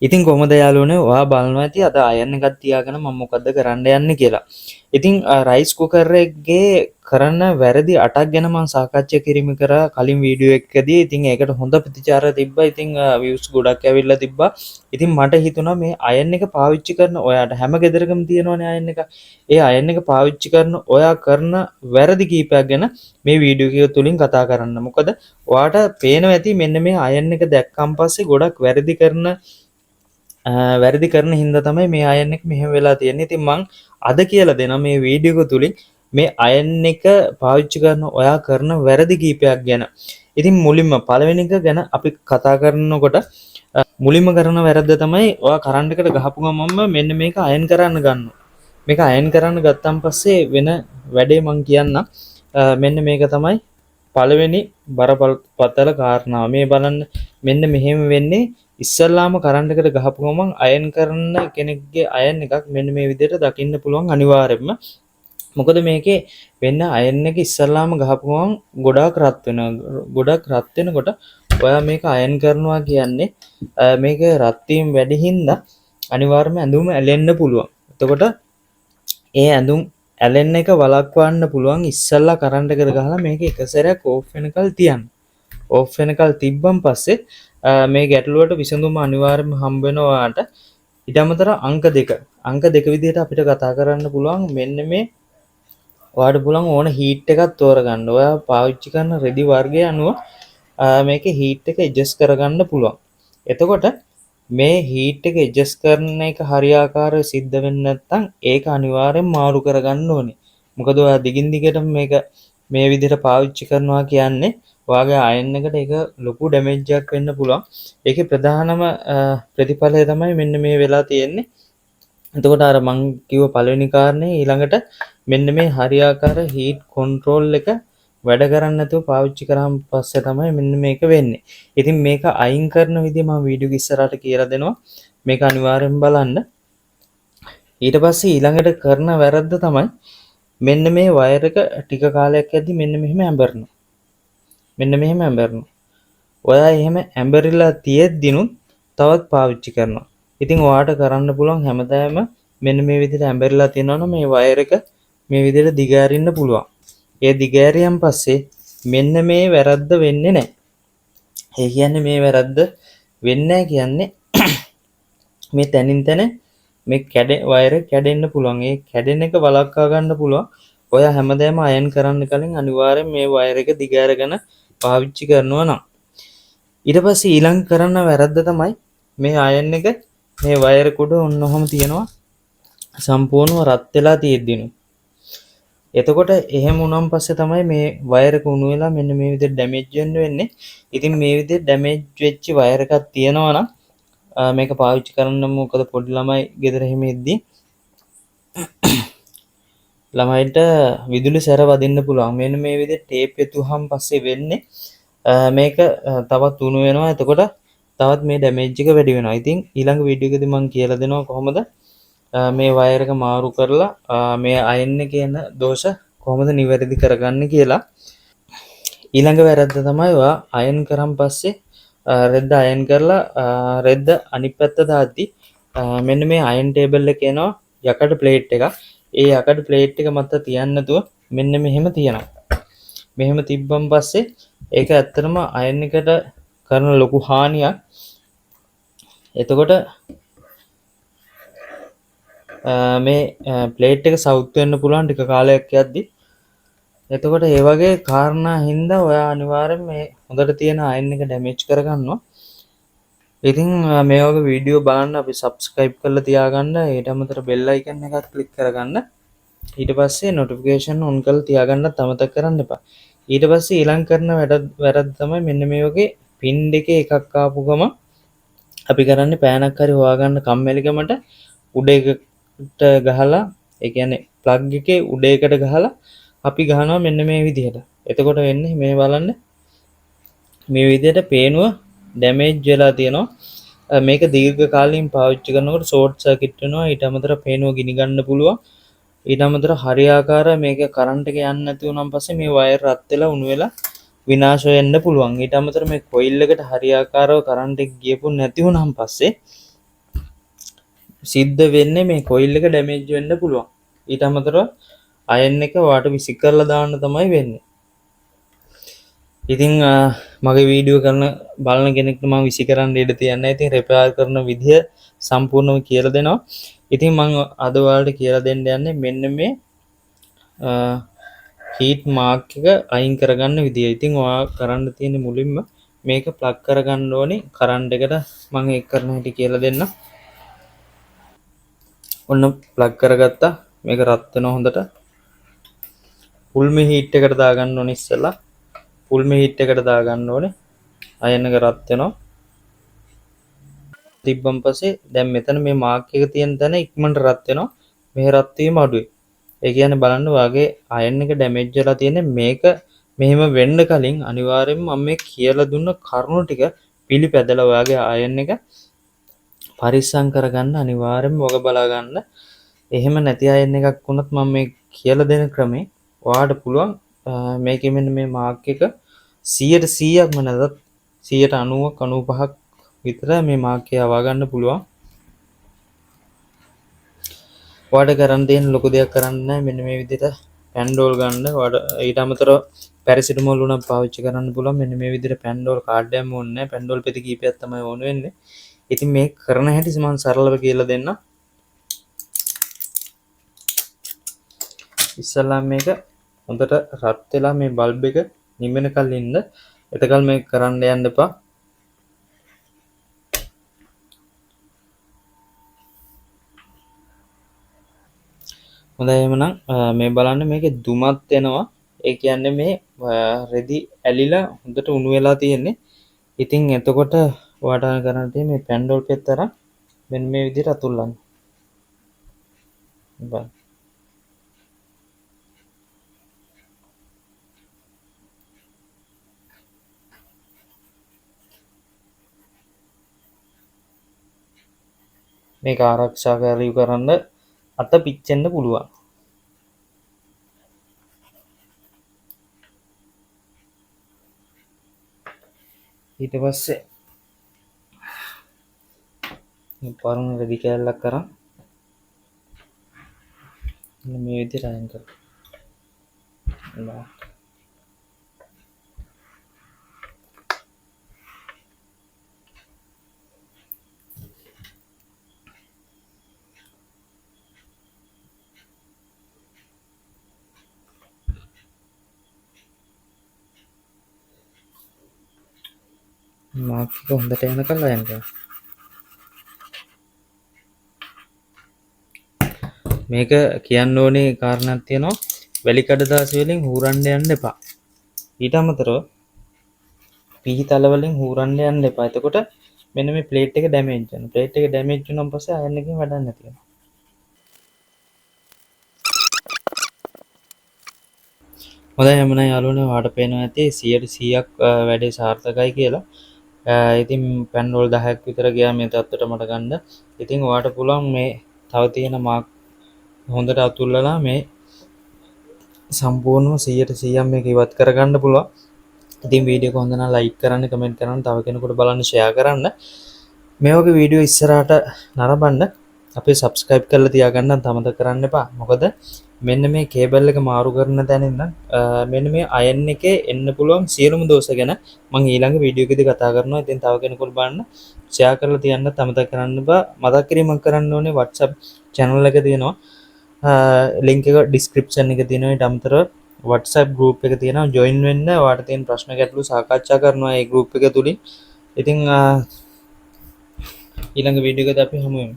ඉතින් කොහොමද යාළුවනේ ඔයා බලනවා ඇති අද අයන් එකක් තියාගෙන මම මොකද්ද කරන්න යන්නේ කියලා. ඉතින් රයිස් කුකර් එකේ කරන වැරදි 8ක් ගැන මම සාකච්ඡා කිරීම කරා කලින් වීඩියෝ එකකදී. ඉතින් ඒකට හොඳ ප්‍රතිචාර තිබ්බා. ඉතින් views ගොඩක් ඇවිල්ලා තිබ්බා. ඉතින් මට හිතුණා මේ අයන් එක පාවිච්චි කරන ඔයාට හැම ගෙදරකම තියෙනවනේ අයන් එක. ඒ අයන් එක පාවිච්චි කරන ඔයා කරන වැරදි කීපයක් ගැන මේ වීඩියෝ එක තුලින් කතා කරන්න. මොකද ඔයාට පේනවා ඇති මෙන්න මේ අයන් එක දැක්කන් පස්සේ ගොඩක් වැරදි කරන හින්දා තමයි මේ අයන් එක මෙහෙම වෙලා තියෙන්නේ. ඉතින් මං අද කියලා දෙනවා මේ වීඩියෝ එක තුලින් මේ අයන් එක පාවිච්චි කරන ඔයා කරන වැරදි කීපයක් ගැන. ඉතින් මුලින්ම පළවෙනි එක ගැන අපි කතා කරනකොට මුලින්ම කරන වැරද්ද තමයි ඔයා කරන්ට් එකට ගහපු ගමන්ම මෙන්න මේක අයන් කරන්න ගන්නවා. මේක අයන් කරන්න ගත්තන් පස්සේ වෙන වැඩේ මං කියන්නම්. මෙන්න මේක තමයි පළවෙනි බරපතල කාරණාව. මේ බලන්න මෙන්න මෙහෙම වෙන්නේ ඉස්සල්ලාම කරන්ට් එකට ගහපු ගමන් අයන් කරන කෙනෙක්ගේ අයන් එකක් මෙන්න මේ විදිහට දකින්න පුළුවන් අනිවාර්යයෙන්ම. මොකද මේකේ වෙන්න අයන් එක ඉස්සල්ලාම ගහපු ගමන් ගොඩාක් රත් වෙනවා. ගොඩක් රත් වෙනකොට ඔයා මේක අයන් කරනවා කියන්නේ මේක රත් වීම වැඩි හින්දා අනිවාර්යයෙන්ම ඇඳුම ඇලෙන්න පුළුවන්. එතකොට ඒ ඇඳුම් ඇලෙන්න එක වළක්වන්න පුළුවන් ඉස්සල්ලා කරන්ට් එකට ගහලා මේක එක සැරයක් ඕෆ් වෙනකල් තියන්න. ඕෆ් වෙනකල් තිබ්බන් පස්සේ මේ ගැටලුවට විසඳුම අනිවාර්යයෙන්ම හම්බ වෙනවා ඔයාට. ඊට අමතරව අංක දෙක විදිහට අපිට කතා කරන්න පුළුවන්. මෙන්න මේ ඔයාට පුළුවන් ඕන හීට් එකක් තෝරගන්න. ඔයා පාවිච්චි කරන රෙදි වර්ගය අනුව මේකේ හීට් එක ඇඩ්ජස්ට් කරගන්න පුළුවන්. එතකොට මේ හීට් එක ඇඩ්ජස්ට් කරන එක හරියාකාරව සිද්ධ වෙන්නේ නැත්නම් ඒක අනිවාර්යෙන් මාරු කරගන්න ඕනේ. මොකද ඔයා දිගින් දිගටම මේක මේ විදිහට පාවිච්චි කරනවා කියන්නේ ඔයාගේ අයන් එකට ඒක ලොකු ඩැමේජ් එකක් වෙන්න පුළුවන්. ඒකේ ප්‍රධානම ප්‍රතිඵලය තමයි මෙන්න මේ වෙලා තියෙන්නේ. එතකොට අර මං කිව්ව පළවෙනි කාරණේ ඊළඟට මෙන්න මේ හරියාකාර හීට් කන්ට්‍රෝල් එක වැඩ කරන්නේ නැතුව පාවිච්චි කරාම පස්සේ තමයි මෙන්න මේක වෙන්නේ. ඉතින් මේක අයින් කරන විදිය මම වීඩියෝ එක ඉස්සරහට කියලා දෙනවා. මේක අනිවාර්යෙන් බලන්න. ඊට පස්සේ ඊළඟට කරන වැරද්ද තමයි මෙන්න මේ වයර් එක ටික කාලයක් යද්දි මෙන්න මෙහෙම ඇඹරෙනවා. මෙන්න මෙහෙම ඇඹරෙනවා. ඔයා එහෙම ඇඹරිලා තියෙද්දිනුත් තවත් පාවිච්චි කරනවා. ඉතින් ඔයාට කරන්න පුළුවන් හැමදාම මෙන්න මේ විදිහට ඇඹරිලා තියෙනවනම් මේ වයර් එක මේ විදිහට දිගෑරින්න පුළුවන්. ඒ දිගෑරියන් පස්සේ මෙන්න මේ වැරද්ද වෙන්නේ නැහැ. ඒ කියන්නේ මේ වැරද්ද වෙන්නේ නැහැ කියන්නේ මේ තැනින් තැන මේ වයර් එක කැඩෙන්න පුළුවන්. ඒ කැඩෙන එක වළක්වා ගන්න පුළුවන්. ඔයා හැමදාම අයන් කරන්න කලින් අනිවාර්යෙන් මේ වයර් එක දිගෑරගෙන පාවිච්චි කරනවා නම්. ඊට පස්සේ ඊළඟ කරන වැරද්ද තමයි මේ අයන් එක මේ වයර් එක උඩ ඔන්නෝම තියෙනවා සම්පූර්ණව රත් වෙලා තියෙද්දිනු. එතකොට එහෙම වුණාන් පස්සේ තමයි මේ වයර් එක උණු වෙලා මෙන්න මේ විදිහට ඩැමේජ් වෙන්නේ. ඉතින් මේ විදිහට ඩැමේජ් වෙච්ච වයර් එකක් තියෙනවා නම් මේක පාවිච්චි කරන්න මොකද පොඩි ළමයි ගෙදර එහෙම ඉද්දී ළමයිට විදුලි සැර වදින්න පුළුවන්. මෙන්න මේ විදිහට ටේප් එතුවහම පස්සේ වෙන්නේ මේක තවත් උණු වෙනවා. එතකොට තවත් මේ ඩැමේජ් එක වැඩි වෙනවා. ඉතින් ඊළඟ වීඩියෝ එකදී මම කියලා දෙනවා කොහොමද මේ වයර් එක මාරු කරලා මේ අයන් එකේ එන දෝෂ කොහොමද නිවැරදි කරගන්නේ කියලා. ඊළඟ වැරද්ද තමයි ඔයා අයන් කරන් පස්සේ රෙද්ද අයන් කරලා රෙද්ද අනිත් පැත්ත දාද්දි මෙන්න මේ අයන් ටේබල් එකේ එනවා යකඩ ප්ලේට් එකක්. ඒ යකඩ ප්ලේට් එක මත තියන්න නැතුව මෙන්න මෙහෙම තියනවා. මෙහෙම තිබ්බන් පස්සේ ඒක ඇත්තටම අයන් එකට කරන ලොකු හානියක්. එතකොට මේ ප්ලේට් එක සවුත් වෙන්න පුළුවන් ටික කාලයක් යද්දි. එතකොට ඒ වගේ කාරණා හින්දා ඔයා අනිවාර්යෙන් මේ හොඳට තියෙන අයන් එක ඩැමේජ් කරගන්නවා. ඉතින් මේ වගේ වීඩියෝ බලන්න අපි subscribe කරලා තියාගන්න. ඊට අමතරව bell icon එකත් click කරගන්න. ඊට පස්සේ notification on කරලා තියාගන්නත් අමතක කරන්න එපා. ඊට පස්සේ ඊළඟ කරන වැරද්ද තමයි මෙන්න මේ වගේ පින් දෙකේ එකක් ආපු ගම අපි කරන්නේ පෑනක් හරි හොයාගන්න කම්මැලිකමට උඩ එකට ගහලා ඒ කියන්නේ ප්ලග් එකේ උඩ එකට ගහලා අපි ගහනවා මෙන්න මේ විදිහට. එතකොට වෙන්නේ මේ බලන්න මේ විදිහට පේනුව ඩැමේජ් වෙලා තියෙනවා. මේක දීර්ඝ කාලීන පාවිච්චි කරනකොට ෂෝට් සර්කිට් වෙනවා. ඊට අමතරව පේනුව ගිනි ගන්න පුළුවන්. ඊට අමතරව හරියාකාර මේක කරන්ට් එක යන්නේ නැති වුණාන් පස්සේ මේ වයර් රත් වෙලා උණු වෙලා විනාශ වෙන්න පුළුවන්. ඊට අමතරව මේ කොයිල් එකට හරියාකාරව කරන්ට් එක ගියපු නැති වුණාන් පස්සේ සිද්ධ වෙන්නේ මේ කොයිල් එක ඩැමේජ් වෙන්න පුළුවන්. ඊට අමතරව අයන් එක වාට විසි කරලා දාන්න තමයි වෙන්නේ. ඉතින් මගේ වීඩියෝ කරන බලන කෙනෙක්ට මම විසි කරන්න ඉඩ තියන්නේ. ඉතින් රිපෙයාර් කරන විදිය සම්පූර්ණව කියලා දෙනවා. ඉතින් මම අද ඔයාලට කියලා දෙන්න යන්නේ මෙන්න මේ හීට් මාක් එක අයින් කරගන්න විදිය. ඉතින් ඔයා කරන්න තියෙන මුලින්ම මේක ප්ලග් කරගන්න ඕනේ කරන්ට් එකට. මම ඒක කරන හැටි කියලා දෙන්න. ඔන්න ප්ලග් කරගත්තා. මේක රත් වෙනවා හොඳට. ෆුල් මේ හීට් එකට දාගන්න ඕනේ ඉස්සෙල්ලා. ෆුල් මේ හීට් එකට දාගන්න ඕනේ. අයන් එක රත් වෙනවා. තිබ්බන් පස්සේ දැන් මෙතන මේ මාක් එක තියෙන තැන ඉක්මනට රත් වෙනවා. මේ රත් වීම අඩුයි. ඒ කියන්නේ බලන්න වාගේ අයන් එක ඩැමේජ් වෙලා තියෙන්නේ. මේක මෙහෙම වෙන්න කලින් අනිවාර්යයෙන්ම මම මේ කියලා දුන්න කරුණු ටික පිළිපැදලා වාගේ අයන් එක පරිස්සම් කරගන්න අනිවාර්යයෙන්ම ඔබ බලා ගන්න. එහෙම නැති අයන් එකක් වුණත් මම මේ කියලා දෙන ක්‍රමේ ඔයාලට පුළුවන් මේකෙ මෙන්න මේ මාක් එක 100%ක්ම නැතත් 90%ක් 95ක් විතර මේ මාක් එක යවා ගන්න පුළුවන්. ඔයාලට කරන්න තියෙන ලොකු දෙයක් කරන්න නැහැ. මෙන්න මේ විදිහට පැන්ඩෝල් ගන්න. ඔයාලට ඊට අමතරව පැරසිටමෝල් උනත් පාවිච්චි කරන්න පුළුවන්. මෙන්න මේ විදිහට පැන්ඩෝල් කාඩ් එකක් ඕනේ නැහැ. පැන්ඩෝල් පෙති කීපයක් තමයි ඕන වෙන්නේ. ඉතින් මේක කරන හැටි මම සරලව කියලා දෙන්න. ඉස්සල්ලා මේක හොඳට රත් වෙලා මේ බල්බ් එක නිවෙනකල් ඉන්න. එතකල් මේක කරන්න යන්න එපා. හොඳයි එහෙනම් මේ බලන්න මේකේ දුමත් එනවා. ඒ කියන්නේ මේ රෙදි ඇලිලා හොඳට උණු වෙලා තියෙන්නේ. ඉතින් එතකොට ඔයාට කරන්න තියෙන්නේ මේ පැන්ඩෝල් පෙත්ත අරන් මෙන්න මේ විදිහට අතුල්ලන්න. බලන්න. මේක ආරක්ෂා කරන්න අත පිච්චෙන්න පුළුවන්. ඊට පස්සේ පරණ රෙදි කෑල්ලක් කරන් මේ විදිහට අයින් කරනවා. මාක් එක හොඳට යනකල් අයන් කරන්න. මේක කියන්න ඕනේ කාරණාවක් තියෙනවා. වැලි කඩදාසි වලින් හූරන්න යන්න එපා. ඊට අමතරව පීතල වලින් හූරන්න යන්න එපා. එතකොට මෙන්න මේ ප්ලේට් එක ඩැමේජ් වෙනවා. ප්ලේට් එක ඩැමේජ් වුණාන් පස්සේ අයන් එකකින් වැඩක් නැති වෙනවා. හොඳයි එහෙනම් යාළුවනේ ඔයාලට පේනවා ඇති 100%ක් වැඩේ සාර්ථකයි කියලා. ඉතින් පැන්ඩෝල් 10ක් විතර ගියා මේ තත්ත්වයට මට ගන්න. ඉතින් ඔයාට පුළුවන් මේ තව තියෙන මාක් හොඳට අතුල්ලලා මේ සම්පූර්ණව 100% මේක ඉවත් කරගන්න පුළුවන්. ඉතින් වීඩියෝ එක හොඳ නම් ලයික් කරන්න, කමෙන්ට් කරන්න, තව කෙනෙකුට බලන්න ෂෙයා කරන්න. මේ වගේ වීඩියෝ ඉස්සරහට නරඹන්න අපේ subscribe කරලා තියාගන්න අමතක කරන්න එපා. මොකද මෙන්න මේ කේබල් එක මාරු කරන තැන ඉඳන් මෙන්න මේ අයන් එකේ එන්න පුළුවන් සියලුම දෝෂ ගැන මම ඊළඟ වීඩියෝ එකේදී කතා කරනවා. ඉතින් තව කෙනෙකුට බලන්න ෂෙයා කරලා තියන්න අමතක කරන්න එපා. මතක් කිරීමක් කරන්න ඕනේ WhatsApp channel එක තියෙනවා. link එක description එකේ තියෙනවා. ඊට අමතරව WhatsApp group එක තියෙනවා. join වෙන්න. ඔයාලට තියෙන ප්‍රශ්න ගැටලු සාකච්ඡා කරනවා ඒ group එක තුලින්. ඉතින් ඊළඟ වීඩියෝ එකදී අපි හමු වෙමු.